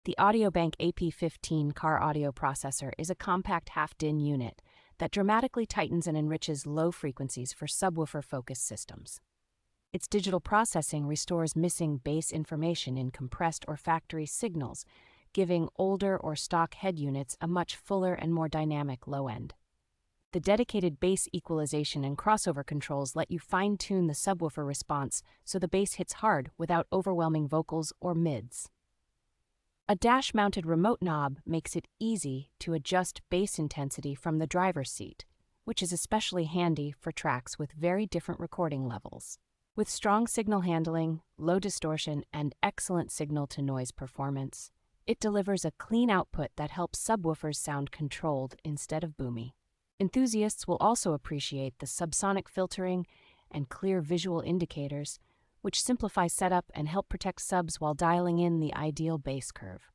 The Audiobank AP15 car audio processor is a compact half-DIN unit that dramatically tightens and enriches low frequencies for subwoofer-focused systems. Its digital processing restores missing bass information in compressed or factory signals, giving older or stock head units a much fuller and more dynamic low end. The dedicated bass equalization and crossover controls let you fine-tune the subwoofer response so the bass hits hard without overwhelming vocals or mids. A dash-mounted remote knob makes it easy to adjust bass intensity from the driver's seat, which is especially handy for tracks with very different recording levels. With strong signal handling, low distortion, and excellent signal-to-noise performance, it delivers a clean output that helps subwoofers sound controlled instead of boomy. Enthusiasts will also appreciate the subsonic filtering and clear visual indicators, which simplify setup and help protect subs while dialing in the ideal bass curve.